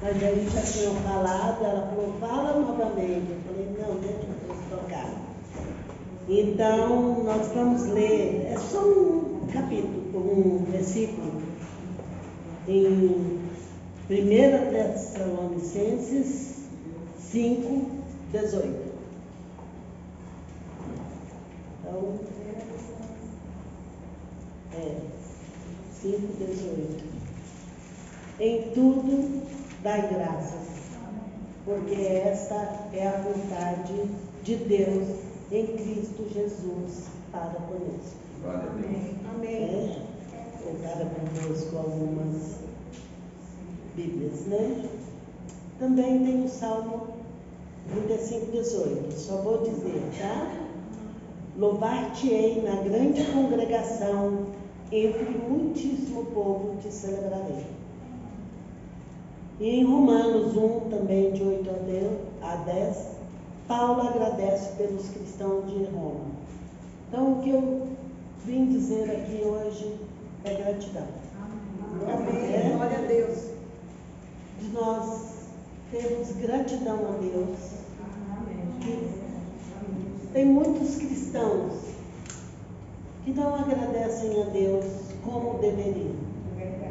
Mas aí já tinham falado, ela falou, fala novamente. Eu falei, não, deixa eu tocar. Então, nós vamos ler, é só um capítulo, um versículo, em 1 Tessalonicenses 5, 18. Então, 5, 18. Em tudo dai graças, porque esta é a vontade de Deus em Cristo Jesus para conosco. Amém. Amém. Para conosco algumas Bíblias, né? Também tem o Salmo 35, 18. Só vou dizer, tá? Louvar-te-ei na grande congregação, entre muitíssimo povo te celebrarei. E em Romanos 1, também de 8 a 10, Paulo agradece pelos cristãos de Roma. Então, o que eu vim dizer aqui hoje é gratidão. Amém. Glória a Deus. De nós termos gratidão a Deus. Tem muitos cristãos que não agradecem a Deus como deveriam.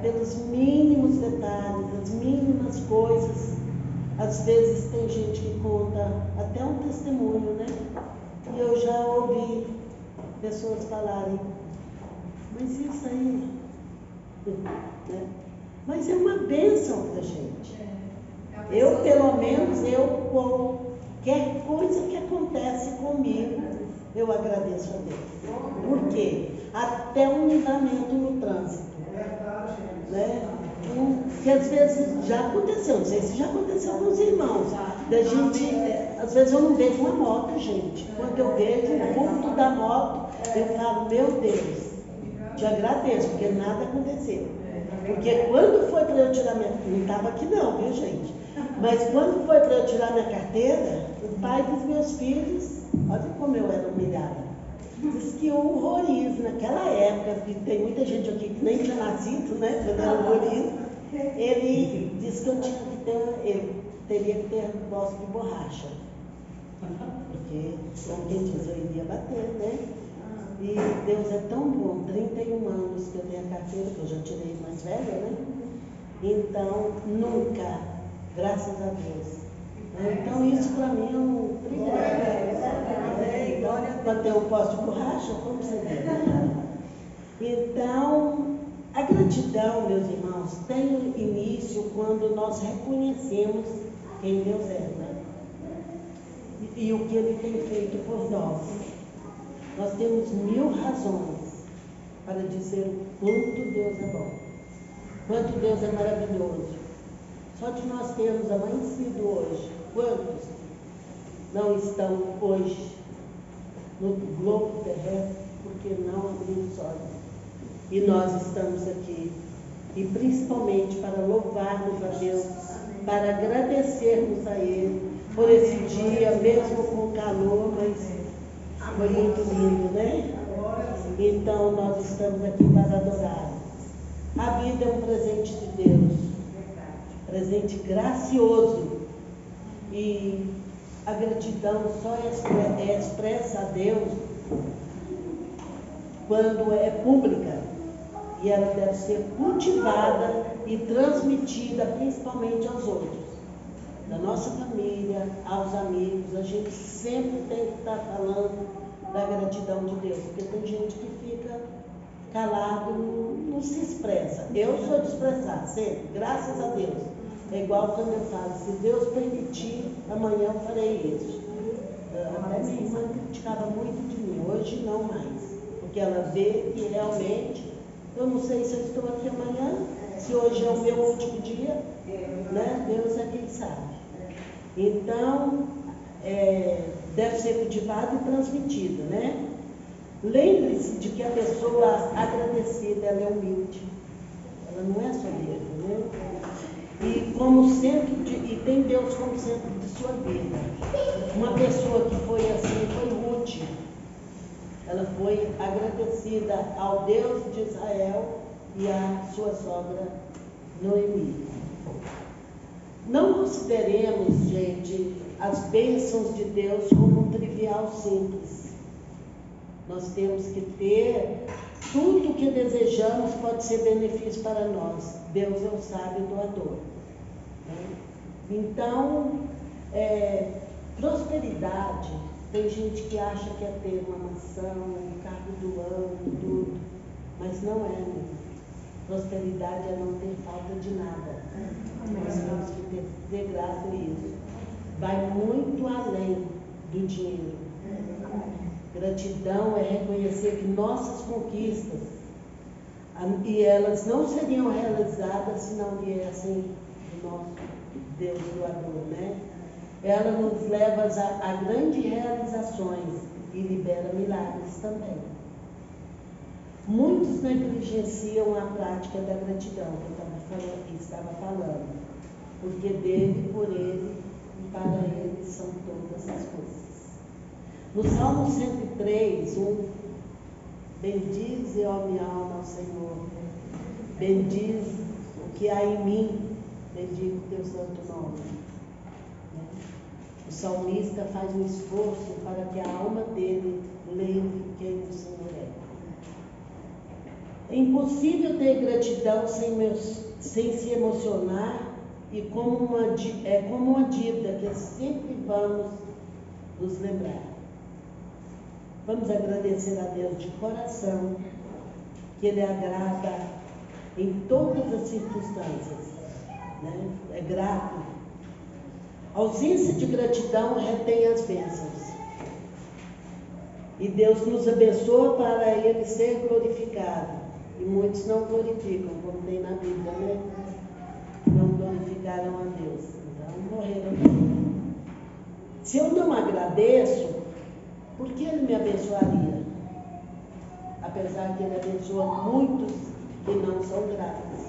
Pelos mínimos detalhes, as mínimas coisas. Às vezes tem gente que conta até um testemunho, né? E eu já ouvi pessoas falarem, mas isso aí, né? Mas é uma bênção para a gente. Eu, pelo menos, qualquer coisa que acontece comigo, eu agradeço a Deus. Por quê? Até um livramento no trânsito. Né? Que às vezes já aconteceu, não sei se já aconteceu com os irmãos. Da gente, às vezes eu não vejo uma moto, gente. Quando eu vejo o vulto da moto, eu falo, meu Deus, te agradeço, porque nada aconteceu. Porque quando foi para eu tirar minha... Não estava aqui não, viu, gente? Mas quando foi para eu tirar minha carteira, o pai dos meus filhos, olha como eu era humilhada. Diz que eu horrorizo naquela época, que tem muita gente aqui que nem tinha nascido, né? Quando era horrorizo. Ele disse que eu tinha que ter, teria que ter gosto de borracha. Porque, como quem diz, eu iria bater, né? E Deus é tão bom, 31 anos que eu tenho a carteira, que eu já tirei mais velha, né? Então, nunca, graças a Deus. Então, isso para mim é um privilégio. Para ter um posto de borracha, como você vê, né? Então, a gratidão, meus irmãos, tem início quando nós reconhecemos quem Deus é, né? E o que Ele tem feito por nós. Nós temos 1000 razões para dizer o quanto Deus é bom, quanto Deus é maravilhoso. Só de nós termos amanhecido hoje, quantos não estão hoje no globo terrestre porque não abriram os olhos? E nós estamos aqui, e principalmente para louvarmos a Deus, para agradecermos a Ele por esse dia, mesmo com calor, mas foi muito lindo, né? Então nós estamos aqui para adorar. A vida é um presente de Deus, presente gracioso, e a gratidão só é expressa a Deus quando é pública, e ela deve ser cultivada e transmitida principalmente aos outros, da nossa família, aos amigos. A gente sempre tem que estar falando da gratidão de Deus, porque tem gente que fica calado, não se expressa. Eu sou de expressar sempre, graças a Deus. É igual quando eu falo, se Deus permitir, amanhã eu farei isso. Até minha irmã criticava muito de mim, hoje não mais, porque ela vê que realmente, eu não sei se eu estou aqui amanhã, se hoje é o meu último dia, né? Deus é quem sabe. Então, deve ser cultivado e transmitido, né? Lembre-se de que a pessoa agradecida, ela é humilde, ela não é soberba, né? E como centro e tem Deus como centro de sua vida. Uma pessoa que foi assim foi Ruth. Ela foi agradecida ao Deus de Israel e à sua sogra Noemi. Não consideremos, gente, as bênçãos de Deus como um trivial simples. Nós temos que ter tudo o que desejamos pode ser benefício para nós. Deus é o sábio doador. Né? Então, prosperidade, tem gente que acha que é ter uma mansão, um carro do ano, tudo, mas não é mesmo. Prosperidade é não ter falta de nada. Nós temos que ter graça nisso. Vai muito além do dinheiro. Gratidão é reconhecer que nossas conquistas, e elas não seriam realizadas se não viessem do nosso Deus doador, né? Ela nos leva a grandes realizações e libera milagres também. Muitos negligenciam a prática da gratidão, que eu estava falando, porque dele, por ele e para ele são todas as coisas. No Salmo 103, bendize, ó minha alma, ao Senhor, bendize o que há em mim, bendiga o teu santo nome. O salmista faz um esforço para que a alma dele lembre quem o Senhor é. É impossível ter gratidão sem se emocionar e como uma dívida que sempre vamos nos lembrar. Vamos agradecer a Deus de coração, que Ele agrada em todas as circunstâncias, né? É grato. A ausência de gratidão retém as bênçãos. E Deus nos abençoa para Ele ser glorificado. E muitos não glorificam, como tem na Bíblia, né? Não glorificaram a Deus, então morreram. Se eu não agradeço, por que Ele me abençoaria? Apesar que Ele abençoa muitos que não são gratos.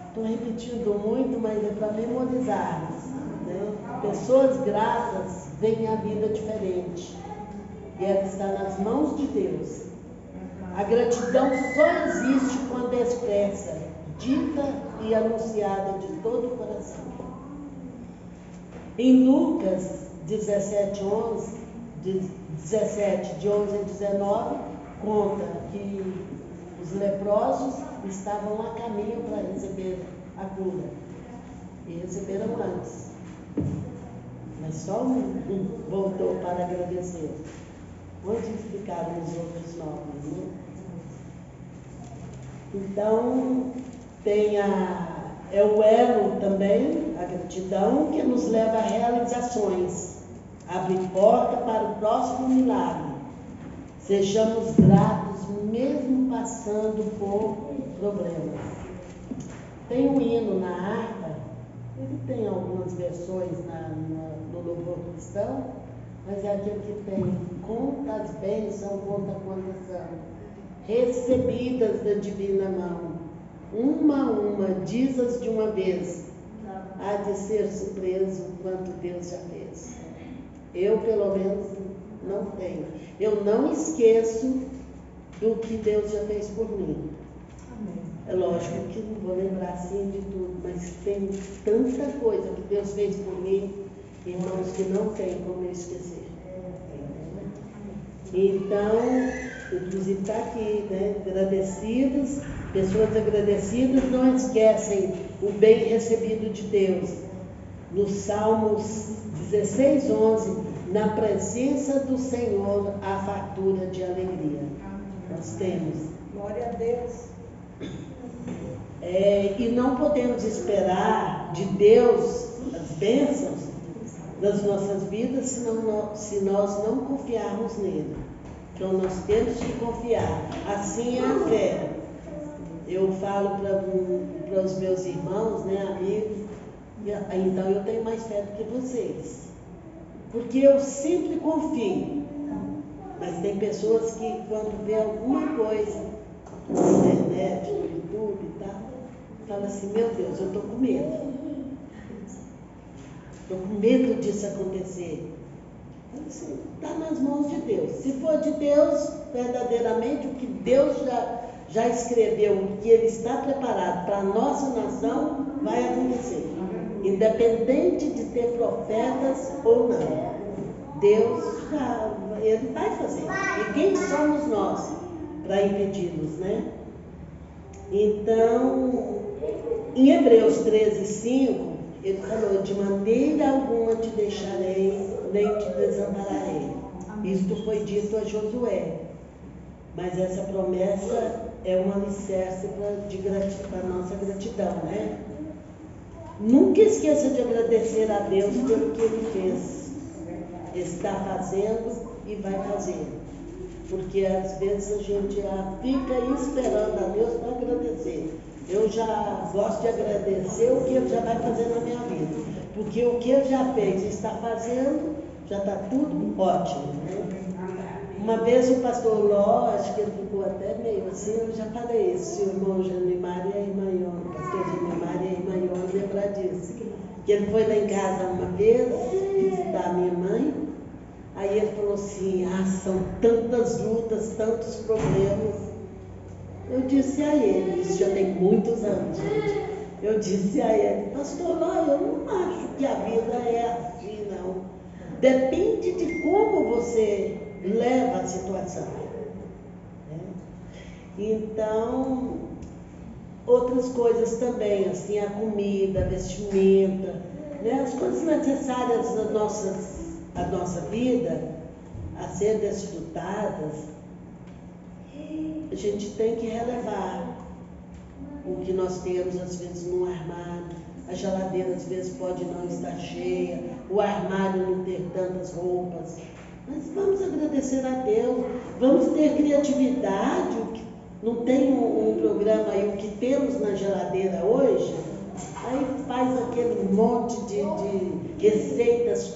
Estou repetindo muito, mas é para memorizarmos, né? Pessoas gratas veem a vida diferente. E ela está nas mãos de Deus. A gratidão só existe quando é expressa, dita e anunciada de todo o coração. Em Lucas 17, de 11 a 19, conta que os leprosos estavam a caminho para receber a cura. E receberam antes. Mas só um voltou para agradecer. Onde ficaram os outros 9, né? Então, é o elo também, a gratidão, que nos leva a realizações. Abre porta para o próximo milagre. Sejamos gratos, mesmo passando por problemas. Tem um hino na harpa, ele tem algumas versões no louvor cristão, mas é aquele que tem contas bênçãos, conta quantas são, recebidas da divina mão, uma a uma, diz-as de uma vez, há de ser surpreso quanto Deus já fez. Eu, pelo menos, não tenho. Eu não esqueço do que Deus já fez por mim. É lógico que não vou lembrar assim de tudo, mas tem tanta coisa que Deus fez por mim, irmãos, que não tem como eu esquecer. Então, inclusive está aqui, né? Agradecidos, pessoas agradecidas não esquecem o bem recebido de Deus. No Salmos 16, 11, na presença do Senhor há fartura de alegria. Nós temos. Glória a Deus. E não podemos esperar de Deus as bênçãos das nossas vidas se nós não confiarmos nele. Então nós temos que confiar. Assim é a fé. Eu falo para os meus irmãos, né, amigos, então eu tenho mais fé do que vocês. Porque eu sempre confio. Mas tem pessoas que quando vê alguma coisa na internet, no YouTube e tal, fala assim, meu Deus, eu estou com medo. Estou com medo disso acontecer. Está nas mãos de Deus. Se for de Deus, verdadeiramente, o que Deus já escreveu que Ele está preparado para a nossa nação, vai acontecer. Independente de ter profetas ou não. Deus Ele vai fazer. E quem somos nós para impedi-los, né? Então, em Hebreus 13:5, ele falou: de maneira alguma te deixarei, nem te desampararei. Isto foi dito a Josué. Mas essa promessa é um alicerce para a nossa gratidão, né? Nunca esqueça de agradecer a Deus pelo que Ele fez, está fazendo e vai fazer. Porque às vezes a gente fica esperando a Deus para agradecer. Eu já gosto de agradecer o que Ele já vai fazer na minha vida. Porque o que Ele já fez e está fazendo, já está tudo ótimo, né? Uma vez o pastor Ló, acho que ele ficou até meio assim, eu já falei isso, o irmão Janimar e a irmã Iona, o pastor Janimar e a irmã Iona lembrar disso. Que ele foi lá em casa uma vez visitar a minha mãe, aí ele falou assim: são tantas lutas, tantos problemas. Eu disse a ele, isso já tem muitos anos, gente. Eu disse a ele: pastor Ló, eu não acho que a vida é assim, não. Depende de como você leva a situação. Né? Então, outras coisas também, assim, a comida, a vestimenta, né? As coisas necessárias da nossa vida, a ser desfrutadas, a gente tem que relevar o que nós temos, às vezes, num armário. A geladeira, às vezes, pode não estar cheia, o armário não ter tantas roupas. Mas vamos agradecer a Deus, vamos ter criatividade. Não tem um programa aí, o que temos na geladeira hoje, aí faz aquele monte de receitas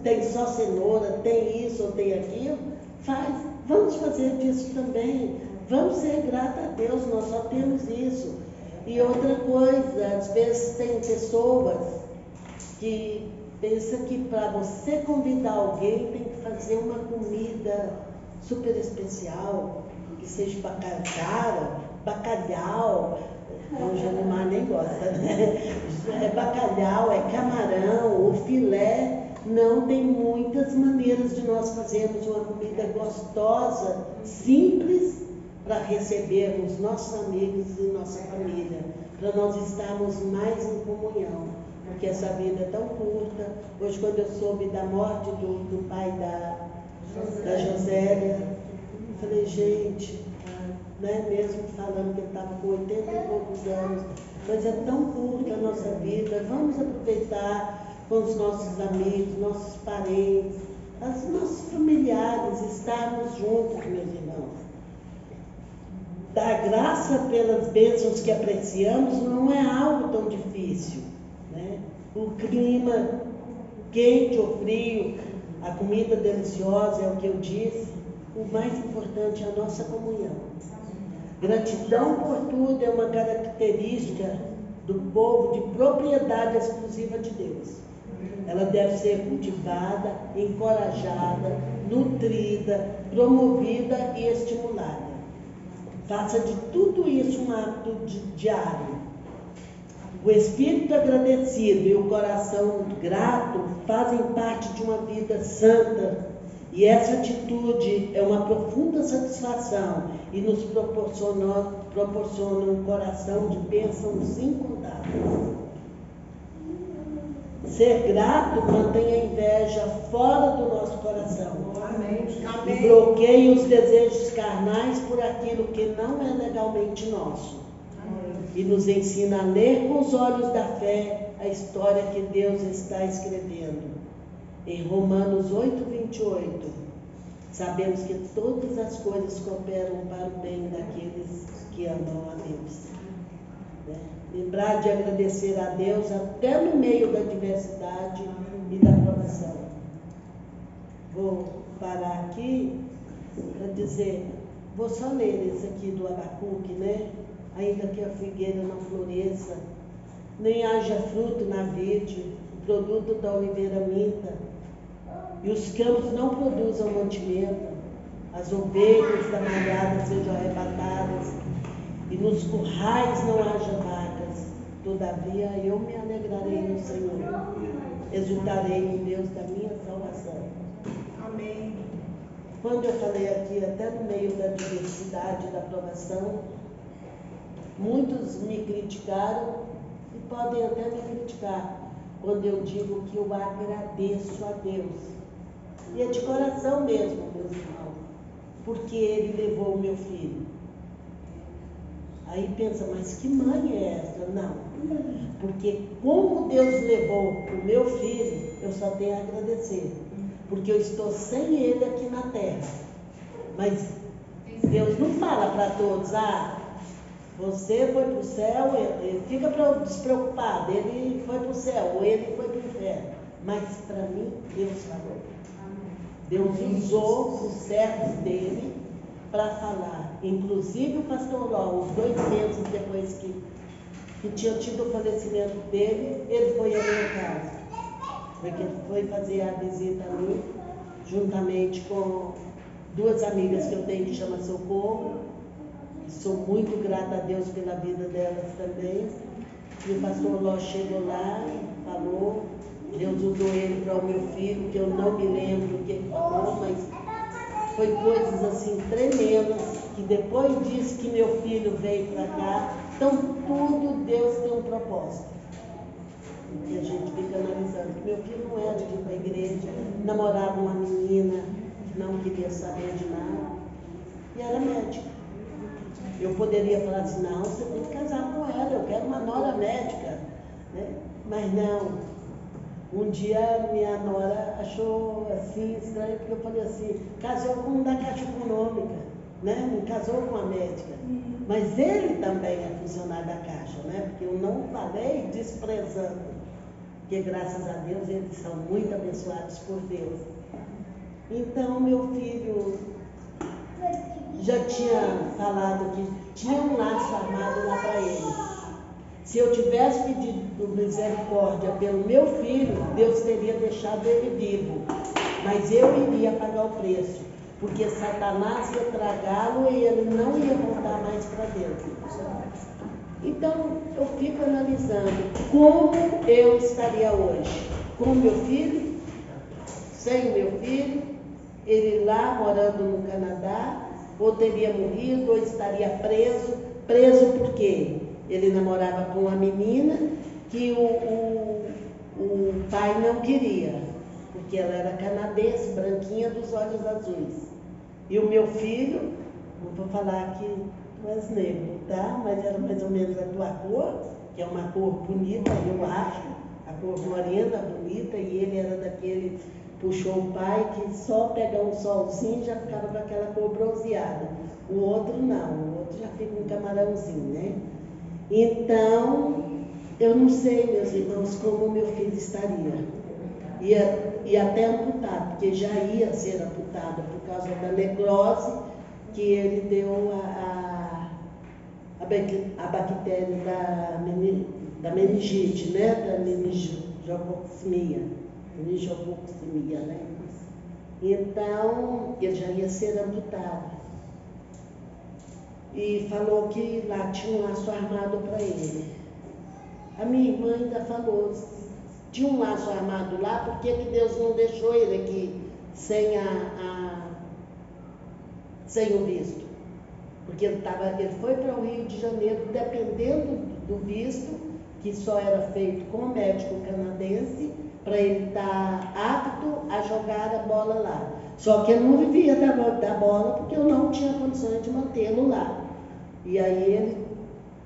tem só cenoura, tem isso ou tem aquilo, faz. Vamos fazer disso também, vamos ser gratos a Deus, nós só temos isso. E outra coisa, às vezes tem pessoas que pensa que para você convidar alguém tem que fazer uma comida super especial, que seja bacalhau, o Janimar nem gosta, né? É bacalhau, é camarão, o filé. Não, tem muitas maneiras de nós fazermos uma comida gostosa, simples, para recebermos nossos amigos e nossa família, para nós estarmos mais em comunhão. Porque essa vida é tão curta. Hoje, quando eu soube da morte do pai da Josélia, eu falei: gente, né, mesmo falando que ele estava com 80 e poucos anos, mas é tão curta a nossa vida, vamos aproveitar com os nossos amigos, nossos parentes, os nossos familiares, estarmos juntos, meus irmãos. Dar graça pelas bênçãos que apreciamos não é algo tão difícil. Né? O clima quente ou frio, a comida deliciosa, é o que eu disse. O mais importante é a nossa comunhão. Gratidão por tudo é uma característica do povo de propriedade exclusiva de Deus. Ela deve ser cultivada, encorajada, nutrida, promovida e estimulada. Faça de tudo isso um hábito diário. O espírito agradecido e o coração grato fazem parte de uma vida santa, e essa atitude é uma profunda satisfação e nos proporciona um coração de bênçãos incontáveis. Ser grato mantém a inveja fora do nosso coração. Amém. E bloqueia os desejos carnais por aquilo que não é legalmente nosso. E nos ensina a ler com os olhos da fé a história que Deus está escrevendo. Em Romanos 8:28, sabemos que todas as coisas cooperam para o bem daqueles que amam a Deus. Né? Lembrar de agradecer a Deus até no meio da adversidade e da provação. Vou parar aqui para dizer, vou só ler esse aqui do Abacuque, né? Ainda que a figueira não floresça, nem haja fruto na vide, o produto da oliveira minta, e os campos não produzam mantimento, as ovelhas da malhada sejam arrebatadas, e nos currais não haja vacas. Todavia eu me alegrarei no Senhor, exultarei em Deus da minha salvação. Amém. Quando eu falei aqui, até no meio da diversidade, da provação, muitos me criticaram e podem até me criticar quando eu digo que eu agradeço a Deus. E é de coração mesmo, meus irmãos, porque Ele levou o meu filho. Aí pensa, mas que mãe é essa? Não, porque como Deus levou o meu filho, eu só tenho a agradecer, porque eu estou sem ele aqui na terra. Mas Deus não fala para todos, você foi para o céu, ele fica despreocupado, ele foi para o céu, ou ele foi para o inferno. Mas para mim, Deus falou. Deus usou os servos dele para falar. Inclusive o pastor Ló, uns 2 meses depois que tinha tido o falecimento dele, ele foi à minha casa. Porque ele foi fazer a visita a mim, juntamente com 2 amigas que eu tenho que chama Socorro. Sou muito grata a Deus pela vida delas também. E o pastor Ló chegou lá e falou, Deus usou ele para o meu filho, que eu não me lembro o que ele falou, mas foi coisas assim tremendas, que depois disso que meu filho veio para cá, então tudo Deus tem um propósito. E a gente fica analisando, que meu filho não era de ir para a igreja, namorava uma menina que não queria saber de nada, e era médica. Eu poderia falar assim, não, você tem que casar com ela, eu quero uma nora médica, né? Mas não. Um dia minha nora achou assim estranho, porque eu falei assim, casou com um da Caixa Econômica, né? Não casou com a médica. Mas ele também é funcionário da Caixa, né? Porque eu não falei desprezando, porque graças a Deus eles são muito abençoados por Deus. Então meu filho já tinha falado que tinha um laço armado lá para ele. Se eu tivesse pedido misericórdia pelo meu filho, Deus teria deixado ele vivo. Mas eu iria pagar o preço, porque Satanás ia tragá-lo e ele não ia voltar mais para Deus. Então, eu fico analisando como eu estaria hoje. Com o meu filho, sem o meu filho, ele lá morando no Canadá, ou teria morrido, ou estaria preso. Preso por quê? Ele namorava com uma menina que o pai não queria, porque ela era canadense, branquinha, dos olhos azuis. E o meu filho, não vou falar que tu és negro, tá? Mas era mais ou menos a tua cor, que é uma cor bonita, eu acho, a cor morena, bonita, e ele era daquele, puxou o pai, que só pegar um solzinho já ficava com aquela cor bronzeada. O outro não, o outro já fica um camarãozinho, né? Então, eu não sei, meus irmãos, como meu filho estaria. E até amputado, porque já ia ser amputado por causa da necrose que ele deu a bactéria da meningite, né? Da meningococcemia, né? Então, ele já ia ser amputado. E falou que lá tinha um laço armado para ele. A minha irmã ainda falou, tinha um laço armado lá, por que Deus não deixou ele aqui sem o visto? Porque ele foi para o Rio de Janeiro, dependendo do visto, que só era feito com o médico canadense, para ele estar apto a jogar a bola lá. Só que ele não vivia da bola, porque eu não tinha condições de mantê-lo lá. E aí ele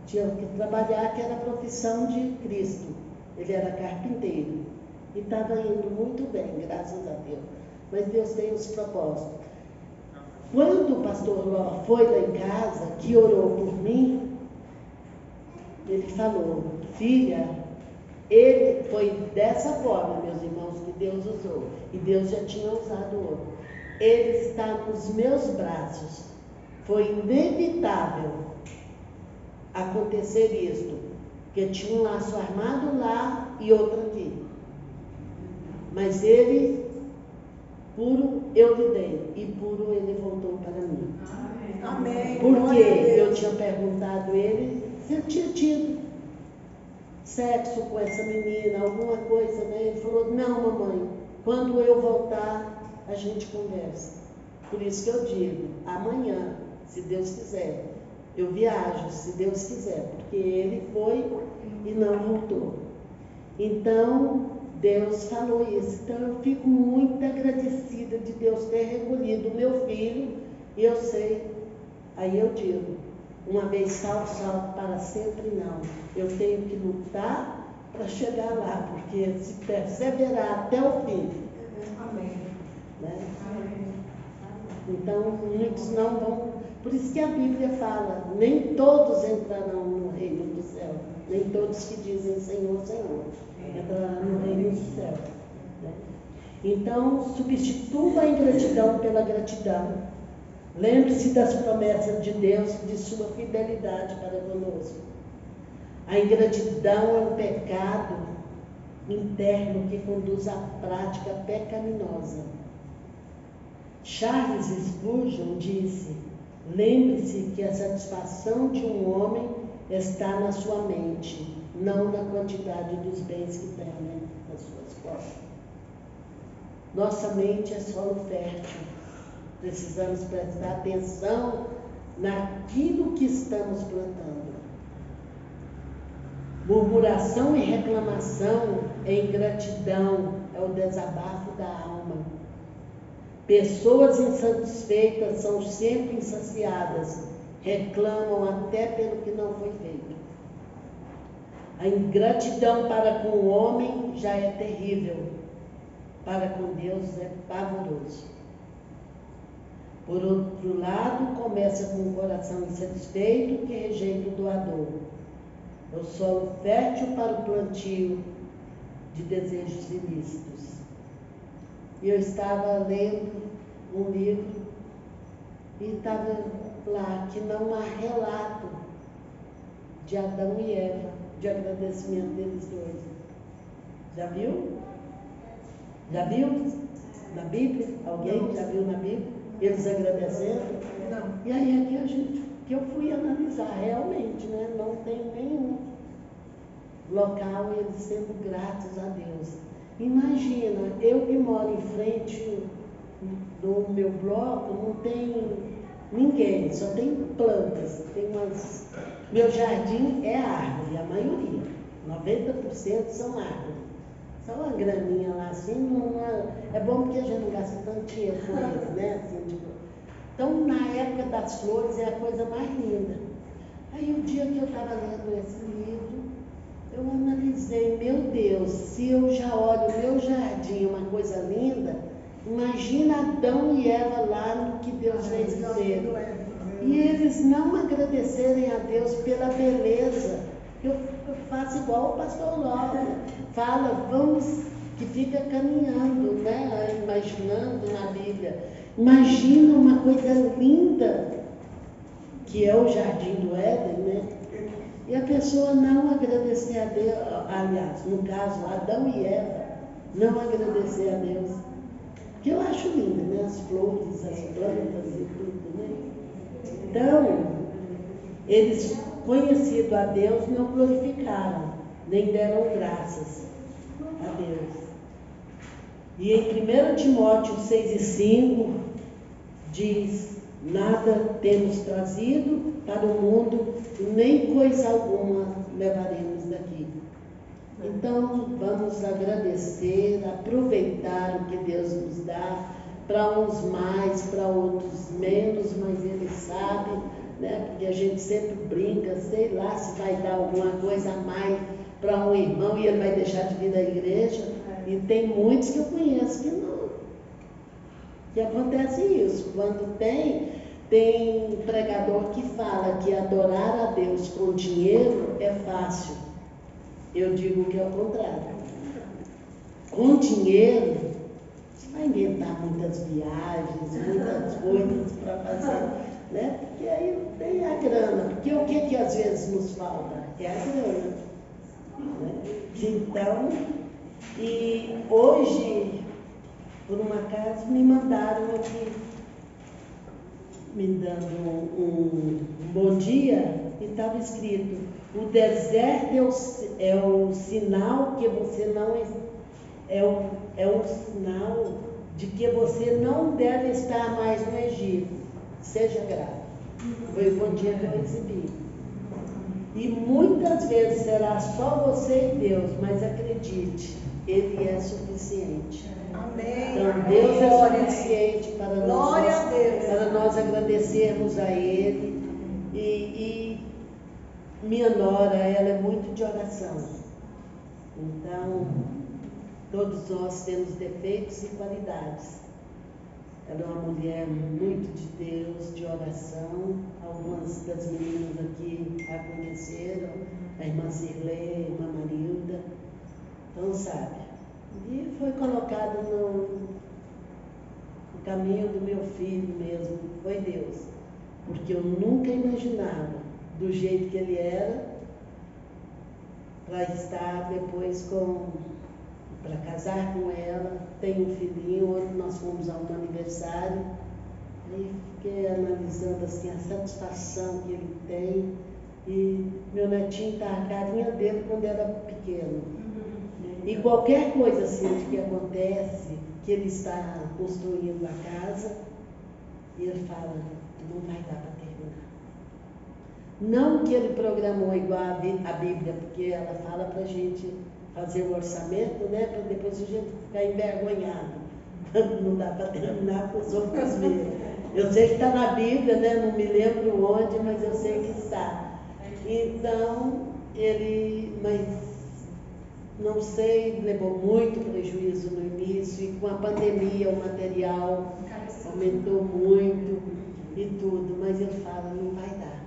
tinha que trabalhar, que era a profissão de Cristo. Ele era carpinteiro. E estava indo muito bem, graças a Deus. Mas Deus tem os propósitos. Quando o pastor Ló foi lá em casa, que orou por mim, ele falou, filha, ele foi dessa forma, meus irmãos, que Deus usou. E Deus já tinha usado outro. Ele está nos meus braços. Foi inevitável acontecer isto, porque tinha um laço armado lá e outro aqui. Mas ele, puro eu lhe dei, e puro ele voltou para mim. Amém. Porque eu tinha perguntado a ele se ele tinha tido sexo com essa menina, alguma coisa, né? Ele falou, não, mamãe, quando eu voltar, a gente conversa. Por isso que eu digo, amanhã, se Deus quiser, eu viajo, se Deus quiser, porque ele foi e não voltou. Então, Deus falou isso. Então, eu fico muito agradecida de Deus ter recolhido o meu filho, e eu sei, aí eu digo, uma vez salvo, salvo para sempre não. Eu tenho que lutar para chegar lá, porque se perseverar até o fim. Amém. Né? Amém. Então, muitos não vão. Por isso que a Bíblia fala, nem todos entrarão no reino do céu. Nem todos que dizem Senhor, Senhor, entrarão no reino do céu. Né? Então, substitua a ingratidão pela gratidão. Lembre-se das promessas de Deus, de sua fidelidade para conosco. A ingratidão é um pecado interno que conduz à prática pecaminosa. Charles Spurgeon disse, lembre-se que a satisfação de um homem está na sua mente, não na quantidade dos bens que tem nas suas costas. Nossa mente é solo fértil. Precisamos prestar atenção naquilo que estamos plantando. Murmuração e reclamação é ingratidão, é o desabafo da alma. Pessoas insatisfeitas são sempre insaciadas, reclamam até pelo que não foi feito. A ingratidão para com o homem já é terrível, para com Deus é pavoroso. Por outro lado, começa com um coração insatisfeito que rejeita o doador. É o solo fértil para o plantio de desejos ilícitos. E eu estava lendo um livro e estava lá que não há relato de Adão e Eva, de agradecimento deles dois. Já viu? Já viu? Na Bíblia? Alguém já viu na Bíblia? Eles agradecendo? Não. E aí aqui que eu fui analisar realmente, né? Não tem nenhum local eles sendo gratos a Deus. Imagina, eu que moro em frente do meu bloco, não tem ninguém, só tem plantas. Meu jardim é árvore, a maioria. 90% são árvores. Só uma graminha lá assim, é bom porque a gente não gasta tanto dinheiro com eles, né? Assim, então, na época das flores é a coisa mais linda. Aí, o dia que eu estava lendo esse livro, eu analisei, meu Deus, se eu já olho o meu jardim, uma coisa linda, imagina Adão e Eva lá no que Deus fez por eles. E eles não agradecerem a Deus pela beleza. Eu faço igual o pastor Lopes, fala, vamos, que fica caminhando, né, imaginando na Bíblia. Imagina uma coisa linda, que é o jardim do Éden, né? E a pessoa não agradecer a Deus, aliás, no caso, Adão e Eva, não agradecer a Deus. Que eu acho lindo, né? As flores, as plantas e tudo, né? Então, eles, conhecido a Deus, não glorificaram, nem deram graças a Deus. E em 1 Timóteo 6:5 diz, nada temos trazido para o mundo, nem coisa alguma levaremos daqui. Então, vamos agradecer, aproveitar o que Deus nos dá, para uns mais, para outros menos, mas Ele sabe, né? Porque a gente sempre brinca, sei lá se vai dar alguma coisa a mais para um irmão e ele vai deixar de vir da igreja. E tem muitos que eu conheço que não, que acontece isso. Quando tem pregador que fala que adorar a Deus com dinheiro é fácil. Eu digo que é o contrário. Com dinheiro, você vai inventar muitas viagens, muitas coisas para fazer, né? Porque aí tem a grana. Porque o que às vezes nos falta? É a grana. Né? Então, e hoje por um acaso, me mandaram aqui, me dando um bom dia, e estava escrito: o deserto é o sinal que você não é um sinal de que você não deve estar mais no Egito. Seja grato. Foi o bom dia que eu recebi. E muitas vezes será só você e Deus, mas acredite, Ele é suficiente. Amém. Então Deus é suficiente para Glória a Deus. para nós agradecermos a Ele. E minha nora, ela é muito de oração. Então, todos nós temos defeitos e qualidades. Ela é uma mulher muito de Deus, de oração. Algumas das meninas aqui a conheceram, a irmã Cirlei, a irmã Marilda. Então, sabe. E foi colocado no caminho do meu filho mesmo, foi Deus. Porque eu nunca imaginava, do jeito que ele era, para estar depois para casar com ela. Tenho um filhinho, ontem nós fomos a um aniversário, aí fiquei analisando assim, a satisfação que ele tem, e meu netinho está a carinha dele quando era pequeno. E qualquer coisa assim que acontece, que ele está construindo a casa, e ele fala: não vai dar para terminar. Não que ele programou igual a Bíblia, porque ela fala para a gente fazer o orçamento, né, para depois a gente ficar envergonhado. Não dá para terminar para os outros verem. Eu sei que está na Bíblia, né, não me lembro onde, mas eu sei que está. Então, mas não sei, levou muito prejuízo no início, e com a pandemia o material aumentou muito e tudo, mas ele fala: não vai dar.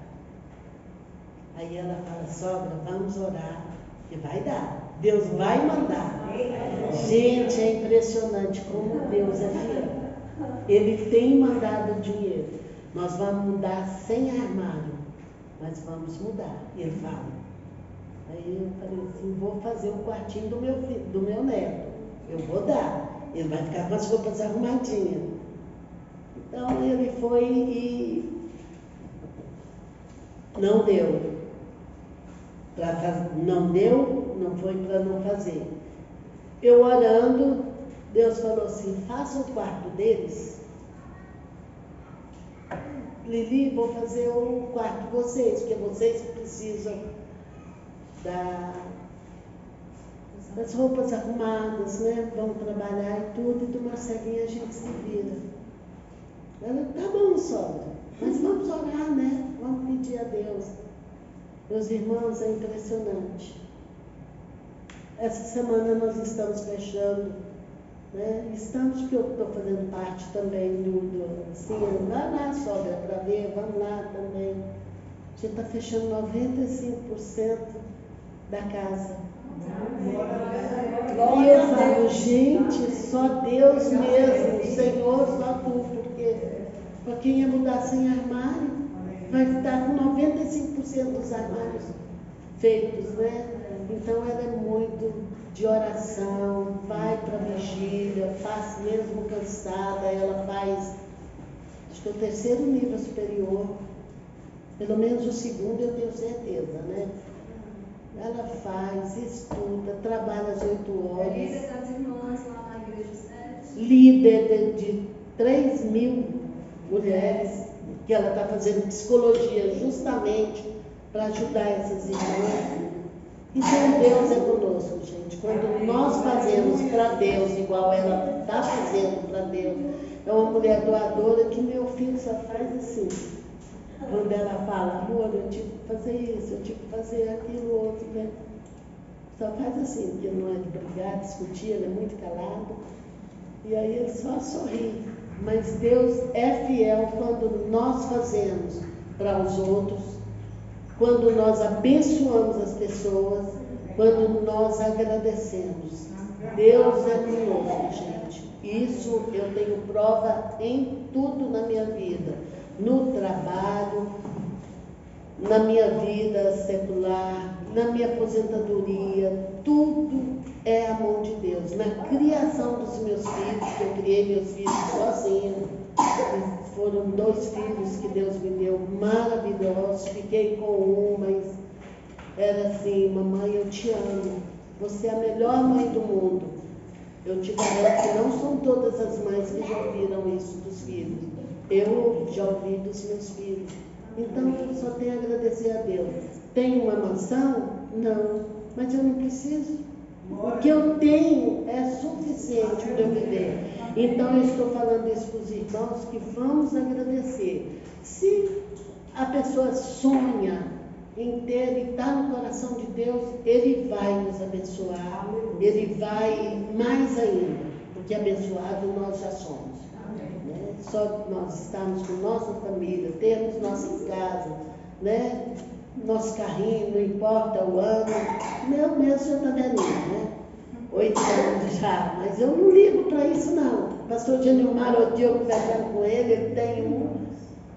Aí ela fala: sogra, vamos orar, que vai dar, Deus vai mandar. Gente, é impressionante como Deus é fiel. Ele tem mandado dinheiro. Nós vamos mudar sem armário, mas vamos mudar. E ele fala. Aí eu falei assim: vou fazer o quartinho do meu filho, do meu neto. Eu vou dar. Ele vai ficar com as roupas arrumadinhas. Então ele foi e não deu. Não foi para não fazer. Eu orando, Deus falou assim: faça o quarto deles. Lili, vou fazer o quarto de vocês, porque vocês precisam das roupas arrumadas, né? Vão trabalhar e tudo, e do Marcelinho a gente se vira. Ela: tá bom, sogra, mas vamos orar, né? Vamos pedir a Deus. Meus irmãos, é impressionante. Essa semana nós estamos fechando, né? Estamos, porque eu estou fazendo parte também assim, vai lá, sogra, para ver, vamos lá também. A gente está fechando 95% da casa. E eu falo: gente, só Deus mesmo, Senhor, só Tu, porque para quem ia mudar sem armário, vai estar com 95% dos armários feitos, né? Então ela é muito de oração, vai para a vigília, faz mesmo cansada, ela faz, acho que é o 3º nível superior, pelo menos o 2º eu tenho certeza, né? Ela faz, estuda, trabalha às 8 horas. É líder das irmãs lá na igreja 7. Líder de 3.000 mulheres, que ela está fazendo psicologia justamente para ajudar essas irmãs. Então Deus é conosco, gente. Quando nós fazemos para Deus, igual ela está fazendo para Deus, é uma mulher doadora que meu filho só faz assim. Quando ela fala: amor, eu tive que fazer isso, eu tive que fazer aquilo, outro, né? Só faz assim, porque não é de brigar, discutir, ele é muito calado. E aí ele só sorri. Mas Deus é fiel quando nós fazemos para os outros, quando nós abençoamos as pessoas, quando nós agradecemos. Deus é conosco, gente. Isso eu tenho prova em tudo na minha vida. No trabalho, na minha vida secular, na minha aposentadoria, tudo é a mão de Deus. na criação dos meus filhos, que eu criei meus filhos sozinha. Foram 2 filhos que Deus me deu, maravilhosos. Fiquei com um, mas era assim: mamãe, eu te amo. Você é a melhor mãe do mundo. Eu te garanto que não são todas as mães que já ouviram isso dos filhos. Eu já ouvi dos meus filhos. Então eu só tenho a agradecer a Deus. Tenho uma mansão? Não. Mas eu não preciso. O que eu tenho é suficiente para eu viver. Então eu estou falando isso para os irmãos, que vamos agradecer. Se a pessoa sonha em ter e está no coração de Deus, Ele vai nos abençoar. Ele vai mais ainda, porque abençoado nós já somos. Né? Só nós estarmos com nossa família, termos nossas casas, né? Nosso carrinho, não importa o ano. Meu mesmo já está velhinho, né? 8 anos já, mas eu não ligo para isso não. O pastor Genilmar, outro dia eu conversando com ele tem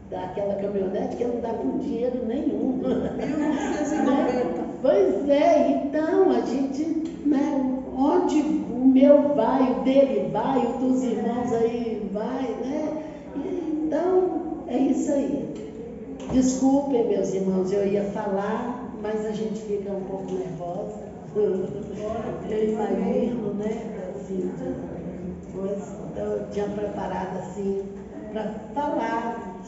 daquela caminhonete que não dá com dinheiro nenhum. 1990. Pois é, então a gente, né, onde o meu vai, o dele vai, o dos irmãos aí vai, né? Então, é isso aí. Desculpem, meus irmãos, eu ia falar, mas a gente fica um pouco nervosa. Eu imagino, né? Assim, eu tinha preparado assim para falar,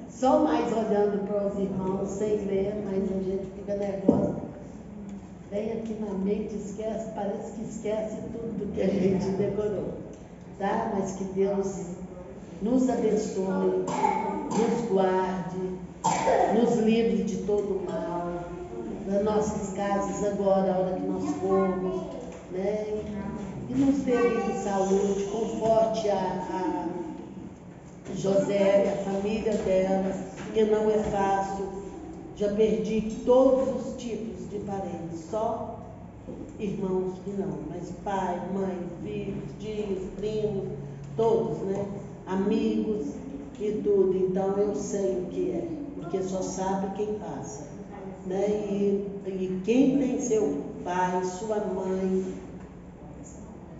só mais olhando para os irmãos, sem ver, mas a gente fica nervosa. Vem aqui na mente, esquece, parece que esquece tudo que a gente decorou, tá? Mas que Deus nos abençoe, nos guarde, nos livre de todo mal, das nossas casas agora, a hora que nós formos, né? E nos dê livre saúde, conforte a José, a família dela, que não é fácil. Já perdi todos os tipos de parentes, só irmãos que não, mas pai, mãe, filhos, tios, primos, todos, né? Amigos e tudo. Então eu sei o que é, porque só sabe quem passa, né? E quem tem seu pai, sua mãe,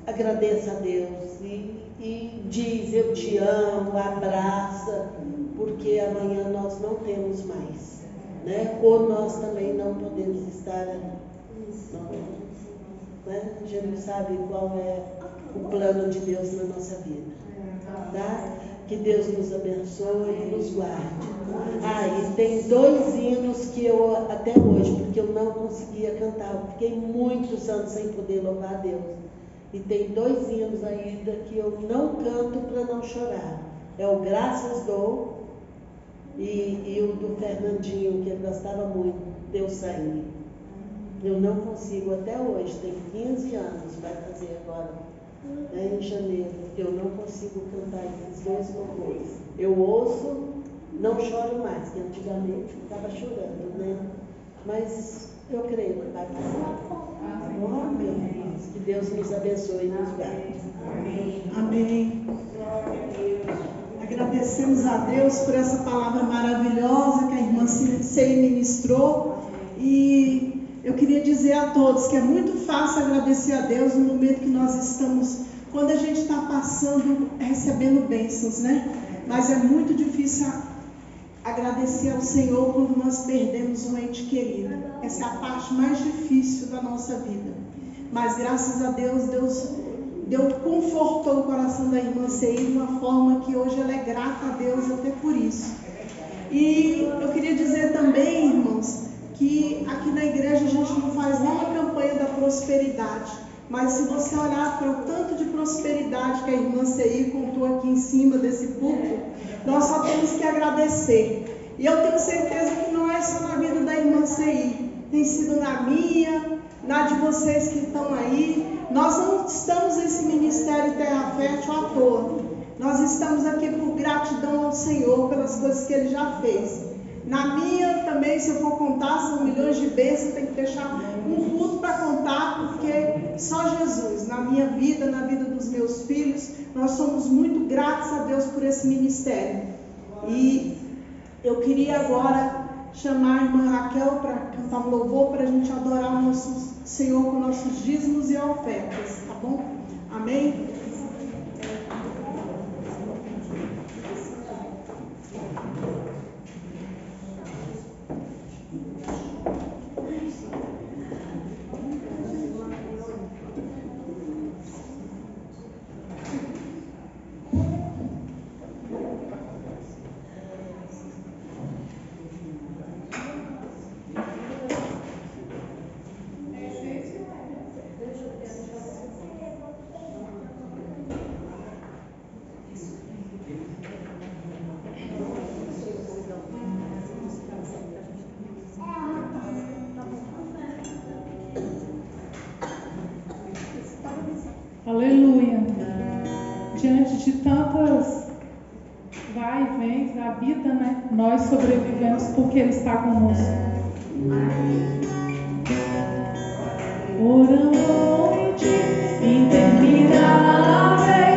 agradeça a Deus e diz: eu te amo, abraça, porque amanhã nós não temos mais, né? Ou nós também não podemos estar, né? A gente não sabe qual é o plano de Deus na nossa vida, tá? Que Deus nos abençoe e nos guarde. E tem 2 hinos que eu, até hoje, porque eu não conseguia cantar, eu fiquei muitos anos sem poder louvar a Deus. E tem 2 hinos ainda que eu não canto para não chorar. É o Graças Dou e o do Fernandinho, que ele gostava muito, Deus Sair. Eu não consigo até hoje, tem 15 anos, vai fazer agora, né, em janeiro. Eu não consigo cantar esses 2 louvores. Eu ouço, não choro mais, que antigamente eu ficava chorando, né? Mas eu creio que vai passar. Amém. Que Deus nos abençoe e nos guarde. Amém. Agradecemos a Deus por essa palavra maravilhosa que a irmã Circei ministrou. E eu queria dizer a todos que é muito fácil agradecer a Deus no momento que nós estamos, quando a gente está passando, recebendo bênçãos, né? Mas é muito difícil agradecer ao Senhor quando nós perdemos um ente querido. Essa é a parte mais difícil da nossa vida. Mas graças a Deus, Deus confortou o coração da irmã Ceir de uma forma que hoje ela é grata a Deus até por isso. E eu queria dizer também, irmãos, que aqui na igreja a gente não faz nenhuma campanha da prosperidade. Mas se você olhar para o tanto de prosperidade que a irmã Ceir contou aqui em cima desse púlpito, nós só temos que agradecer. E eu tenho certeza que não é só na vida da irmã Ceir, tem sido na minha, na de vocês que estão aí. Nós não estamos nesse ministério Terra Fértil à toa. Nós estamos aqui por gratidão ao Senhor pelas coisas que Ele já fez. Na minha também, se eu for contar, são milhões de bênçãos, tem que deixar um culto para contar, porque só Jesus, na minha vida, na vida dos meus filhos, nós somos muito gratos a Deus por esse ministério. E eu queria agora chamar a irmã Raquel para cantar um louvor, para a gente adorar o nosso Senhor com nossos dízimos e ofertas, tá bom? Amém? Aleluia. Diante de tantas vai e vem da vida, né? Nós sobrevivemos porque Ele está conosco. Por a noite interminável.